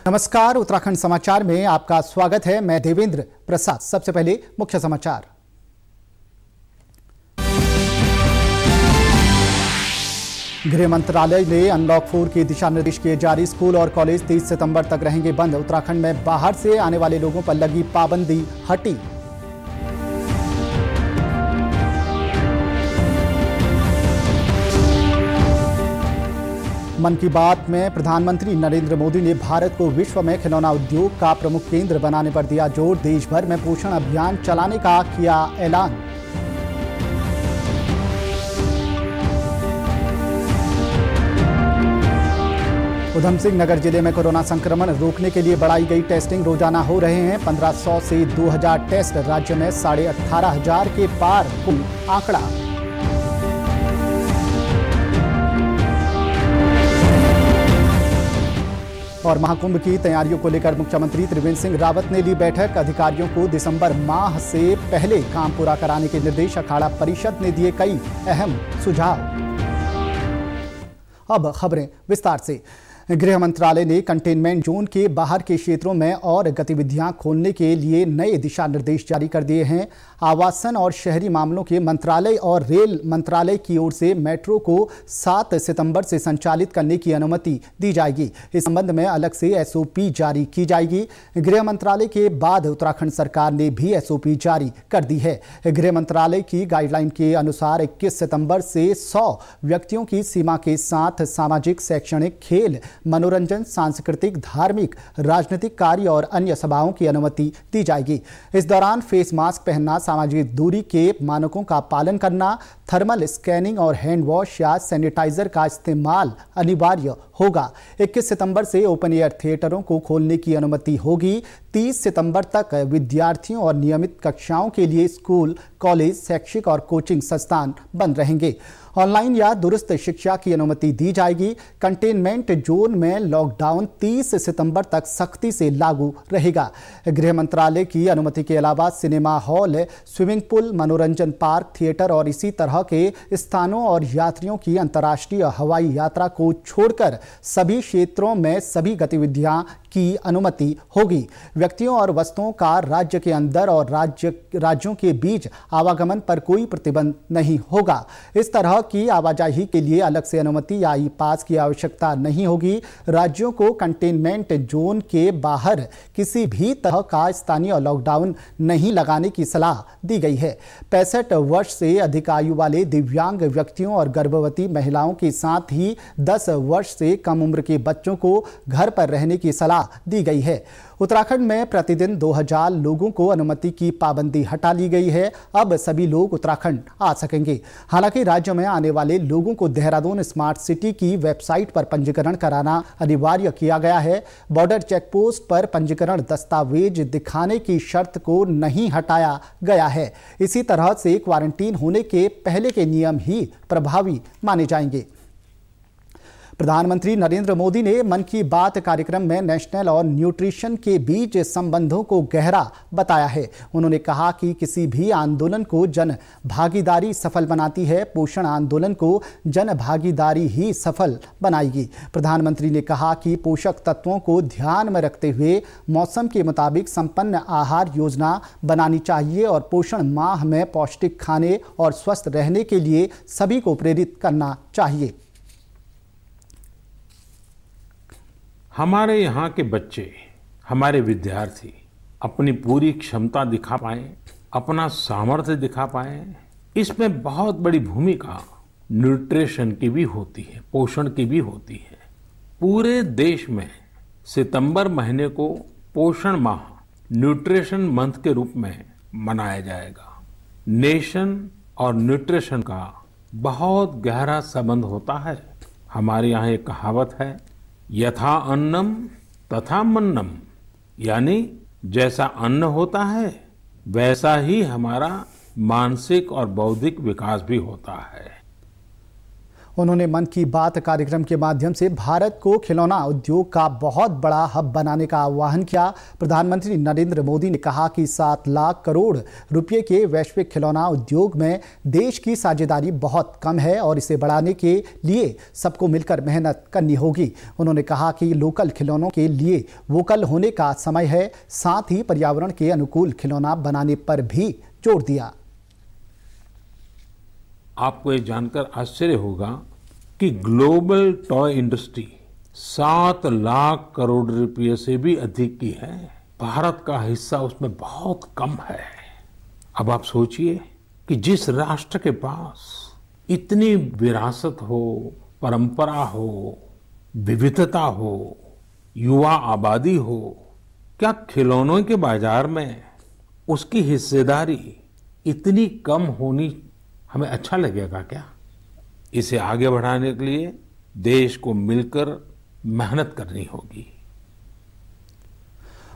नमस्कार, उत्तराखंड समाचार में आपका स्वागत है। मैं देवेंद्र प्रसाद। सबसे पहले मुख्य समाचार। गृह मंत्रालय ने अनलॉक 4 के दिशा निर्देश किए जारी। स्कूल और कॉलेज 30 सितंबर तक रहेंगे बंद। उत्तराखंड में बाहर से आने वाले लोगों पर लगी पाबंदी हटी। मन की बात में प्रधानमंत्री नरेंद्र मोदी ने भारत को विश्व में खिलौना उद्योग का प्रमुख केंद्र बनाने पर दिया जोर। देश भर में पोषण अभियान चलाने का किया ऐलान। उधम सिंह नगर जिले में कोरोना संक्रमण रोकने के लिए बढ़ाई गई टेस्टिंग। रोजाना हो रहे हैं 1500 से 2000 टेस्ट। राज्य में 18,500 के पार कुल आंकड़ा। और महाकुंभ की तैयारियों को लेकर मुख्यमंत्री त्रिवेंद्र सिंह रावत ने ली बैठक। अधिकारियों को दिसंबर माह से पहले काम पूरा कराने के निर्देश। अखाड़ा परिषद ने दिए कई अहम सुझाव। अब खबरें विस्तार से। गृह मंत्रालय ने कंटेनमेंट जोन के बाहर के क्षेत्रों में और गतिविधियां खोलने के लिए नए दिशा निर्देश जारी कर दिए हैं। आवासन और शहरी मामलों के मंत्रालय और रेल मंत्रालय की ओर से मेट्रो को 7 सितंबर से संचालित करने की अनुमति दी जाएगी। इस संबंध में अलग से एसओपी जारी की जाएगी। गृह मंत्रालय के बाद उत्तराखंड सरकार ने भी एसओपी जारी कर दी है। गृह मंत्रालय की गाइडलाइन के अनुसार 21 सितंबर से 100 व्यक्तियों की सीमा के साथ सामाजिक, शैक्षणिक, खेल, मनोरंजन, सांस्कृतिक, धार्मिक, राजनीतिक कार्य और अन्य सभाओं की अनुमति दी जाएगी। इस दौरान फेस मास्क पहनना, सामाजिक दूरी के मानकों का पालन करना, थर्मल स्कैनिंग और हैंड वॉश या सैनिटाइजर का इस्तेमाल अनिवार्य होगा। 21 सितंबर से ओपन एयर थिएटरों को खोलने की अनुमति होगी। 30 सितंबर तक विद्यार्थियों और नियमित कक्षाओं के लिए स्कूल, कॉलेज, शैक्षिक और कोचिंग संस्थान बंद रहेंगे। ऑनलाइन या दुरुस्त शिक्षा की अनुमति दी जाएगी। कंटेनमेंट जोन में लॉकडाउन 30 सितंबर तक सख्ती से लागू रहेगा। गृह मंत्रालय की अनुमति के अलावा सिनेमा हॉल, स्विमिंग पूल, मनोरंजन पार्क, थिएटर और इसी तरह के स्थानों और यात्रियों की अंतर्राष्ट्रीय हवाई यात्रा को छोड़कर सभी क्षेत्रों में सभी गतिविधियां की अनुमति होगी। व्यक्तियों और वस्तुओं का राज्य के अंदर और राज्यों के बीच आवागमन पर कोई प्रतिबंध नहीं होगा। इस तरह की आवाजाही के लिए अलग से अनुमति या ई पास की आवश्यकता नहीं होगी। राज्यों को कंटेनमेंट जोन के बाहर किसी भी तरह का स्थानीय लॉकडाउन नहीं लगाने की सलाह दी गई है। 65 वर्ष से अधिक आयु वाले दिव्यांग व्यक्तियों और गर्भवती महिलाओं के साथ ही 10 वर्ष से कम उम्र के बच्चों को घर पर रहने की सलाह दी गई है। उत्तराखंड में प्रतिदिन 2000 लोगों को अनुमति की पाबंदी हटा ली गई है। अब सभी लोग उत्तराखंड आ सकेंगे। हालांकि राज्य में आने वाले लोगों को देहरादून स्मार्ट सिटी की वेबसाइट पर पंजीकरण कराना अनिवार्य किया गया है। बॉर्डर चेकपोस्ट पर पंजीकरण दस्तावेज दिखाने की शर्त को नहीं हटाया गया है। इसी तरह से क्वारंटीन होने के पहले के नियम ही प्रभावी माने जाएंगे। प्रधानमंत्री नरेंद्र मोदी ने मन की बात कार्यक्रम में नेशनल और न्यूट्रिशन के बीच संबंधों को गहरा बताया है। उन्होंने कहा कि किसी भी आंदोलन को जन भागीदारी सफल बनाती है। पोषण आंदोलन को जन भागीदारी ही सफल बनाएगी। प्रधानमंत्री ने कहा कि पोषक तत्वों को ध्यान में रखते हुए मौसम के मुताबिक संपन्न आहार योजना बनानी चाहिए और पोषण माह में पौष्टिक खाने और स्वस्थ रहने के लिए सभी को प्रेरित करना चाहिए। हमारे यहाँ के बच्चे, हमारे विद्यार्थी अपनी पूरी क्षमता दिखा पाएं, अपना सामर्थ्य दिखा पाएं, इसमें बहुत बड़ी भूमिका न्यूट्रिशन की भी होती है, पोषण की भी होती है। पूरे देश में सितंबर महीने को पोषण माह, न्यूट्रिशन मंथ के रूप में मनाया जाएगा। नेशन और न्यूट्रिशन का बहुत गहरा संबंध होता है। हमारे यहाँ एक कहावत है, यथा अन्नम तथा मन्नम, यानी जैसा अन्न होता है वैसा ही हमारा मानसिक और बौद्धिक विकास भी होता है। उन्होंने मन की बात कार्यक्रम के माध्यम से भारत को खिलौना उद्योग का बहुत बड़ा हब बनाने का आह्वान किया। प्रधानमंत्री नरेंद्र मोदी ने कहा कि 7 लाख करोड़ रुपए के वैश्विक खिलौना उद्योग में देश की साझेदारी बहुत कम है और इसे बढ़ाने के लिए सबको मिलकर मेहनत करनी होगी। उन्होंने कहा कि लोकल खिलौनों के लिए वोकल होने का समय है, साथ ही पर्यावरण के अनुकूल खिलौना बनाने पर भी जोर दिया। आपको ये जानकर आश्चर्य होगा कि global toy industry 7 lakh crore रुपए से भी अधिक की है। भारत का हिस्सा उसमें बहुत कम है। अब आप सोचिए कि जिस राष्ट्र के पास इतनी विरासत हो, परंपरा हो, विविधता हो, युवा आबादी हो, क्या खिलौनों के बाजार में उसकी हिस्सेदारी इतनी कम होनी हमें अच्छा लगेगा क्या? इसे आगे बढ़ाने के लिए देश को मिलकर मेहनत करनी होगी।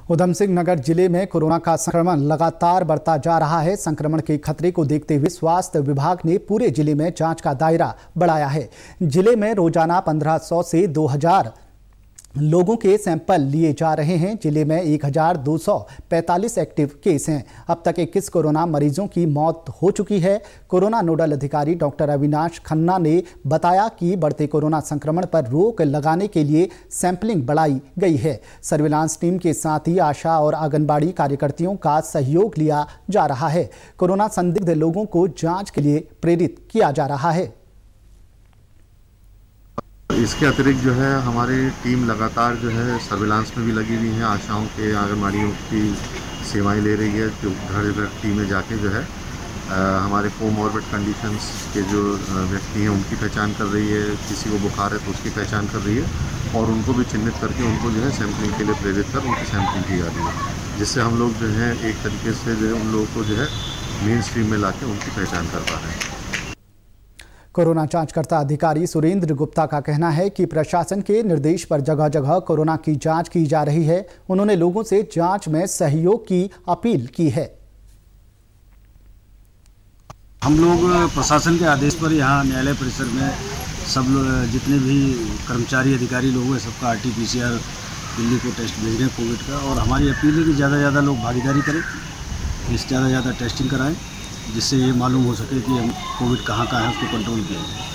उधम सिंह नगर जिले में कोरोना का संक्रमण लगातार बढ़ता जा रहा है। संक्रमण के खतरे को देखते हुए स्वास्थ्य विभाग ने पूरे जिले में जांच का दायरा बढ़ाया है। जिले में रोजाना 1500 से 2000 लोगों के सैंपल लिए जा रहे हैं। जिले में 1245 एक्टिव केस हैं। अब तक 21 कोरोना मरीजों की मौत हो चुकी है। कोरोना नोडल अधिकारी डॉक्टर अविनाश खन्ना ने बताया कि बढ़ते कोरोना संक्रमण पर रोक लगाने के लिए सैंपलिंग बढ़ाई गई है। सर्विलांस टीम के साथ ही आशा और आंगनबाड़ी कार्यकर्तियों का सहयोग लिया जा रहा है। कोरोना संदिग्ध लोगों को जांच के लिए प्रेरित किया जा रहा है। इसके अतिरिक्त जो है हमारी टीम लगातार जो है सर्विलांस में भी लगी हुई है। आशाओं के, आंगनबाड़ियों की सेवाएं ले रही है, जो घर घर टीमें जाके जो है हमारे कोमॉर्बिड कंडीशंस के जो व्यक्ति हैं उनकी पहचान कर रही है। किसी को बुखार है तो उसकी पहचान कर रही है और उनको भी चिन्हित करके उनको जो है सैंपलिंग के लिए प्रेरित कर उनकी सैंपलिंग की जा रही है, जिससे हम लोग जो है एक तरीके से जो है उन लोगों को जो है मेन स्ट्रीम में लाके उनकी पहचान कर पा रहे हैं। कोरोना जांचकर्ता अधिकारी सुरेंद्र गुप्ता का कहना है कि प्रशासन के निर्देश पर जगह जगह कोरोना की जांच की जा रही है। उन्होंने लोगों से जांच में सहयोग की अपील की है। हम लोग प्रशासन के आदेश पर यहाँ न्यायालय परिसर में सब लोग जितने भी कर्मचारी अधिकारी लोग हैं सबका RT-PCR दिल्ली को टेस्ट भेज रहे हैं कोविड का, और हमारी अपील है कि ज़्यादा से ज़्यादा लोग भागीदारी करें, ज़्यादा से ज़्यादा टेस्टिंग कराएं, जिससे ये मालूम हो सके कि हम कोविड कहाँ है उसको कंट्रोल किया जाए।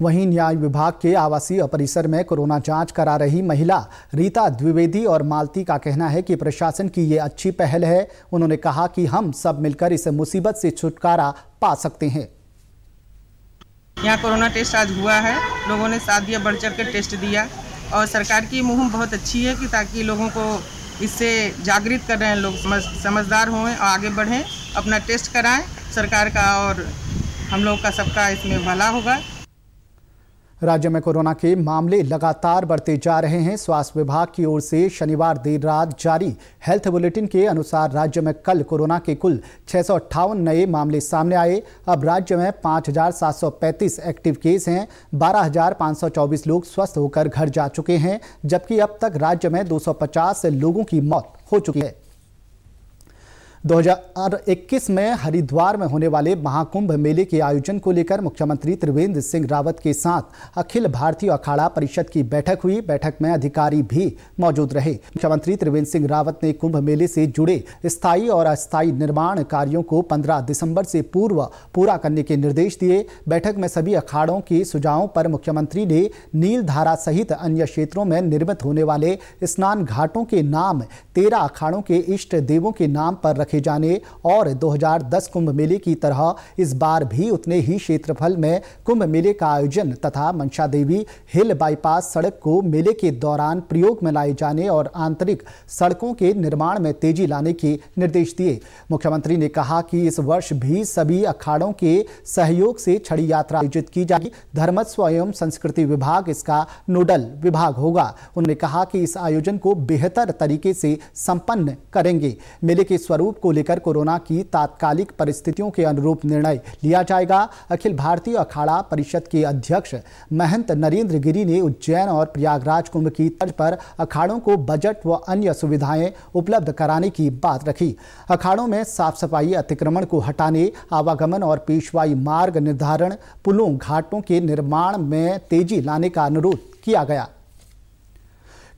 वहीं न्याय विभाग के आवासीय परिसर में कोरोना जांच करा रही महिला रीता द्विवेदी और मालती का कहना है कि प्रशासन की ये अच्छी पहल है। उन्होंने कहा कि हम सब मिलकर इस मुसीबत से छुटकारा पा सकते हैं। यहाँ कोरोना टेस्ट आज हुआ है, लोगों ने साथ दिया, बढ़ चढ़ कर टेस्ट दिया और सरकार की मुहिम बहुत अच्छी है कि ताकि लोगों को इससे जागृत कर रहे हैं, लोग समझदार हों और आगे बढ़ें, अपना टेस्ट कराएं सरकार का, और हम लोग का सबका इसमें भला होगा। राज्य में कोरोना के मामले लगातार बढ़ते जा रहे हैं। स्वास्थ्य विभाग की ओर से शनिवार देर रात जारी हेल्थ बुलेटिन के अनुसार राज्य में कल कोरोना के कुल 658 नए मामले सामने आए। अब राज्य में 5735 एक्टिव केस हैं। 12524 लोग स्वस्थ होकर घर जा चुके हैं, जबकि अब तक राज्य में 250 लोगों की मौत हो चुकी है। 2021 में हरिद्वार में होने वाले महाकुंभ मेले के आयोजन को लेकर मुख्यमंत्री त्रिवेंद्र सिंह रावत के साथ अखिल भारतीय अखाड़ा परिषद की बैठक हुई। बैठक में अधिकारी भी मौजूद रहे। मुख्यमंत्री त्रिवेंद्र सिंह रावत ने कुंभ मेले से जुड़े स्थायी और अस्थायी निर्माण कार्यों को 15 दिसंबर से पूर्व पूरा करने के निर्देश दिए। बैठक में सभी अखाड़ों के सुझावों पर मुख्यमंत्री ने नीलधारा सहित अन्य क्षेत्रों में निर्मित होने वाले स्नान घाटों के नाम 13 अखाड़ों के इष्ट देवों के नाम पर रखे जाने और 2010 कुंभ मेले की तरह इस बार भी उतने ही क्षेत्रफल में कुंभ मेले का आयोजन तथा मनसा देवी हिल बाईपास सड़क को मेले के दौरान प्रयोग में लाए जाने और आंतरिक सड़कों के निर्माण में तेजी लाने के निर्देश दिए। मुख्यमंत्री ने कहा कि इस वर्ष भी सभी अखाड़ों के सहयोग से छड़ी यात्रा आयोजित की जाएगी। धर्मस्व एवं संस्कृति विभाग इसका नोडल विभाग होगा। उन्होंने कहा कि इस आयोजन को बेहतर तरीके से संपन्न करेंगे। मेले के स्वरूप को लेकर कोरोना की तात्कालिक परिस्थितियों के अनुरूप निर्णय लिया जाएगा। अखिल भारतीय अखाड़ा परिषद के अध्यक्ष महंत नरेंद्र गिरी ने उज्जैन और प्रयागराज कुंभ की तर्ज पर अखाड़ों को बजट व अन्य सुविधाएं उपलब्ध कराने की बात रखी। अखाड़ों में साफ सफाई, अतिक्रमण को हटाने, आवागमन और पेशवाई मार्ग निर्धारण, पुलों घाटों के निर्माण में तेजी लाने का अनुरोध किया गया।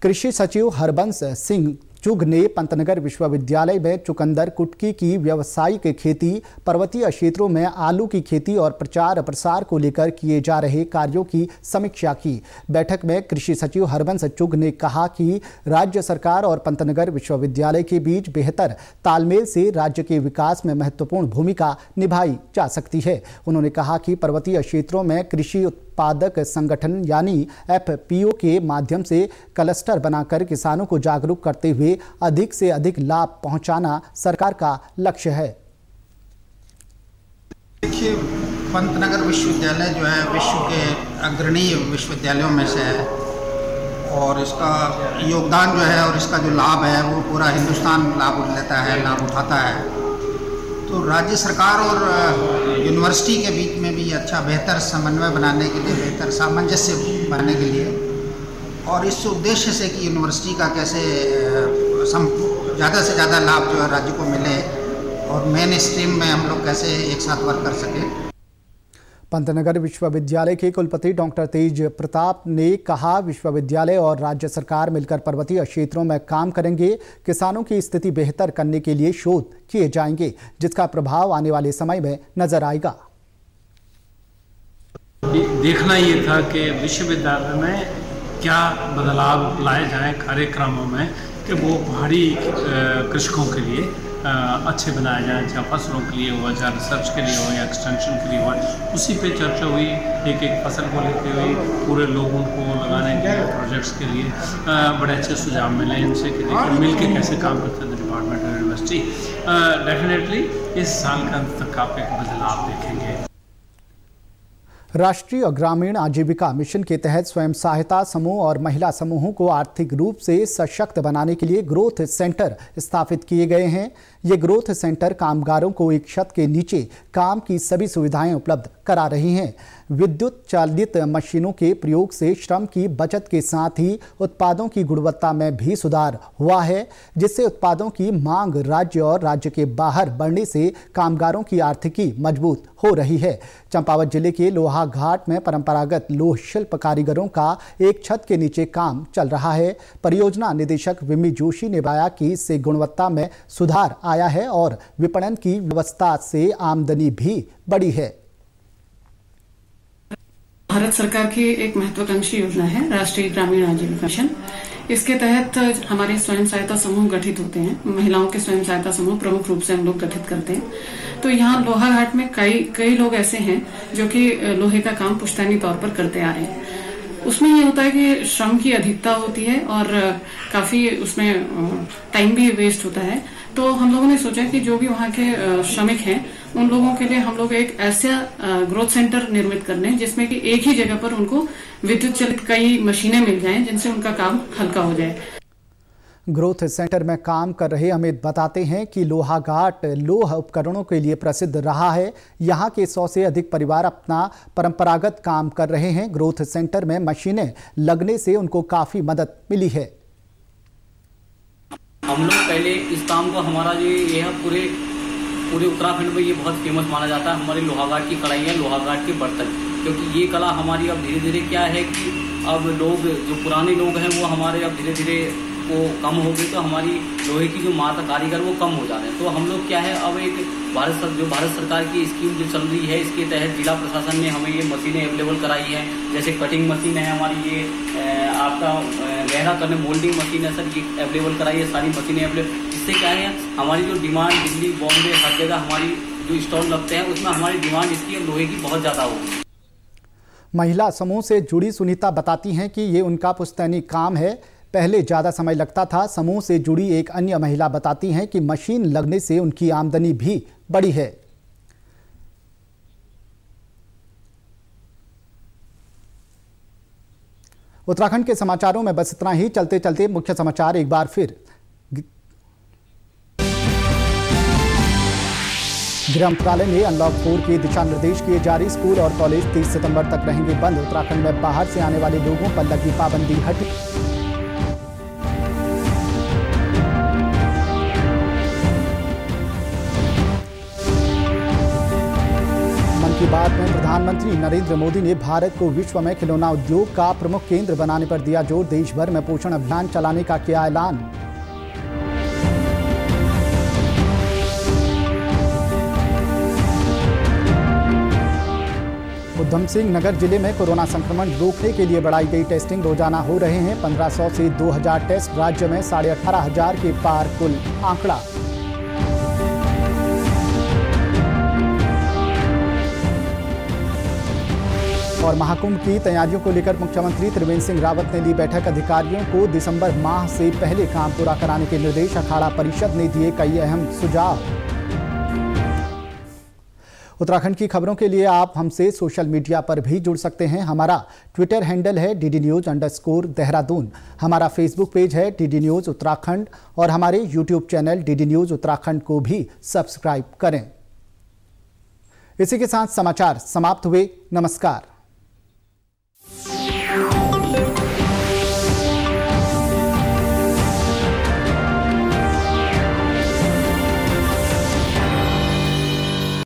कृषि सचिव हरबंस सिंह चुग ने पंतनगर विश्वविद्यालय में चुकंदर कुटकी की व्यावसायिक खेती, पर्वतीय क्षेत्रों में आलू की खेती और प्रचार प्रसार को लेकर किए जा रहे कार्यों की समीक्षा की। बैठक में कृषि सचिव हरबंस चुग ने कहा कि राज्य सरकार और पंतनगर विश्वविद्यालय के बीच बेहतर तालमेल से राज्य के विकास में महत्वपूर्ण भूमिका निभाई जा सकती है। उन्होंने कहा कि पर्वतीय क्षेत्रों में कृषि उत्पादक संगठन यानी FPO के माध्यम से क्लस्टर बनाकर किसानों को जागरूक करते हुए अधिक से अधिक लाभ पहुंचाना सरकार का लक्ष्य है। देखिए, पंतनगर विश्वविद्यालय जो है विश्व के अग्रणी विश्वविद्यालयों में से है और इसका योगदान जो है और इसका जो लाभ है वो पूरा हिंदुस्तान लाभ लेता है, लाभ उठाता है। तो राज्य सरकार और यूनिवर्सिटी के बीच में भी अच्छा बेहतर समन्वय बनाने के लिए, बेहतर सामंजस्य बनाने के लिए और इस उद्देश्य से कि यूनिवर्सिटी का कैसे ज़्यादा से ज़्यादा लाभ जो है राज्य को मिले और मेन स्ट्रीम में हम लोग कैसे एक साथ वर्क कर सकें। पंतनगर विश्वविद्यालय के कुलपति डॉक्टर तेज प्रताप ने कहा, विश्वविद्यालय और राज्य सरकार मिलकर पर्वतीय क्षेत्रों में काम करेंगे। किसानों की स्थिति बेहतर करने के लिए शोध किए जाएंगे, जिसका प्रभाव आने वाले समय में नजर आएगा। देखना ये था कि विश्वविद्यालय में क्या बदलाव लाए जाए कार्यक्रमों में कि वो पहाड़ी कृषकों के लिए अच्छे बनाए जाएँ, चाहे फसलों के लिए हो, चाहे रिसर्च के लिए हो या एक्सटेंशन के लिए हो। उसी पे चर्चा हुई, एक एक फसल को लेते हुए पूरे लोगों को लगाने के लिए प्रोजेक्ट्स के लिए बड़े अच्छे सुझाव मिले इनसे कि देखिए मिल के कैसे काम करते हैं डिपार्टमेंट और यूनिवर्सिटी। डेफिनेटली इस साल का अंत तक आप एक बदलाव देखेंगे। राष्ट्रीय ग्रामीण आजीविका मिशन के तहत स्वयं सहायता समूह और महिला समूहों को आर्थिक रूप से सशक्त बनाने के लिए ग्रोथ सेंटर स्थापित किए गए हैं। ये ग्रोथ सेंटर कामगारों को एक छत के नीचे काम की सभी सुविधाएं उपलब्ध करा रही हैं। विद्युत चालित मशीनों के प्रयोग से श्रम की बचत के साथ ही उत्पादों की गुणवत्ता में भी सुधार हुआ है, जिससे उत्पादों की मांग राज्य और राज्य के बाहर बढ़ने से कामगारों की आर्थिकी मजबूत हो रही है। चंपावत जिले के लोहा घाट में परंपरागत लोह शिल्प कारीगरों का एक छत के नीचे काम चल रहा है। परियोजना निदेशक विमी जोशी ने बताया कि इससे गुणवत्ता में सुधार आया है और विपणन की व्यवस्था से आमदनी भी बढ़ी है। भारत सरकार की एक महत्वाकांक्षी योजना है राष्ट्रीय ग्रामीण आजीविका मिशन। इसके तहत हमारे स्वयं सहायता समूह गठित होते हैं। महिलाओं के स्वयं सहायता समूह प्रमुख रूप से हम लोग गठित करते हैं। तो यहाँ लोहा घाट में कई लोग ऐसे हैं जो कि लोहे का काम पुश्तैनी तौर पर करते आ रहे हैं। उसमें ये होता है कि श्रम की अधिकता होती है और काफी उसमें टाइम भी वेस्ट होता है। तो हम लोगों ने सोचा कि जो भी वहाँ के श्रमिक हैं उन लोगों के लिए हम लोग एक ऐसा ग्रोथ सेंटर निर्मित कर लें जिसमें कि एक ही जगह पर उनको विद्युत चालित कई मशीनें मिल जाएं जिनसे उनका काम हल्का हो जाए। ग्रोथ सेंटर में काम कर रहे अमित बताते हैं कि लोहा घाट लोह उपकरणों के लिए प्रसिद्ध रहा है। यहाँ के 100 से अधिक परिवार अपना परंपरागत काम कर रहे हैं। ग्रोथ सेंटर में मशीनें लगने से उनको काफी मदद मिली है। हम लोग पहले इस काम को हमारा जो ये है पूरे उत्तराखंड में ये बहुत फेमस माना जाता है। हमारे लोहा घाट की कढ़ाइयाँ, लोहा घाट के बर्तन, क्योंकि ये कला हमारी अब धीरे धीरे क्या है कि अब लोग जो पुराने लोग हैं वो हमारे अब धीरे धीरे वो कम हो गई, तो हमारी लोहे की जो माता कारीगर वो कम हो जा रहे हैं। तो हम लोग क्या है अब एक भारत सरकार की स्कीम जो चल रही है इसके तहत जिला प्रशासन ने हमें ये मशीनें अवेलेबल कराई है। जैसे कटिंग मशीन है हमारी, ये आपका गहरा करने मोल्डिंग मशीन है सर, ये अवेलेबल कराई है, सारी मशीनें अवेलेबल। इससे क्या है हमारी जो डिमांड दिल्ली, बॉम्बे, हर जगह हमारी जो स्टॉल लगते हैं उसमें हमारी डिमांड इसकी लोहे की बहुत ज़्यादा होगी। महिला समूह से जुड़ी सुनीता बताती हैं कि ये उनका पुश्तैनी काम है, पहले ज़्यादा समय लगता था। समूह से जुड़ी एक अन्य महिला बताती हैं कि मशीन लगने से उनकी आमदनी भी बढ़ी है। उत्तराखंड के समाचारों में बस इतना ही। चलते चलते मुख्य समाचार एक बार फिर। गृह मंत्रालय ने अनलॉक 4 के दिशा निर्देश किए जारी। स्कूल और कॉलेज 30 सितंबर तक रहेंगे बंद। उत्तराखंड में बाहर से आने वाले लोगों पर लगी पाबंदी हटी। मन की बात में प्रधानमंत्री नरेंद्र मोदी ने भारत को विश्व में खिलौना उद्योग का प्रमुख केंद्र बनाने पर दिया जोर। देश भर में पोषण अभियान चलाने का किया ऐलान। उधम सिंह नगर जिले में कोरोना संक्रमण रोकने के लिए बढ़ाई गई टेस्टिंग। रोजाना हो रहे हैं 1500 से 2000 टेस्ट। राज्य में 18,500 के पार कुल आंकड़ा। और महाकुंभ की तैयारियों को लेकर मुख्यमंत्री त्रिवेंद्र सिंह रावत ने ली बैठक। अधिकारियों को दिसंबर माह से पहले काम पूरा कराने के निर्देश। अखाड़ा परिषद ने दिए कई अहम सुझाव। उत्तराखंड की खबरों के लिए आप हमसे सोशल मीडिया पर भी जुड़ सकते हैं। हमारा ट्विटर हैंडल है DDNews_देहरादून। हमारा फेसबुक पेज है DD News उत्तराखंड और हमारे YouTube channel DD News Uttarakhand को भी सब्सक्राइब करें। इसी के साथ समाचार समाप्त हुए। नमस्कार।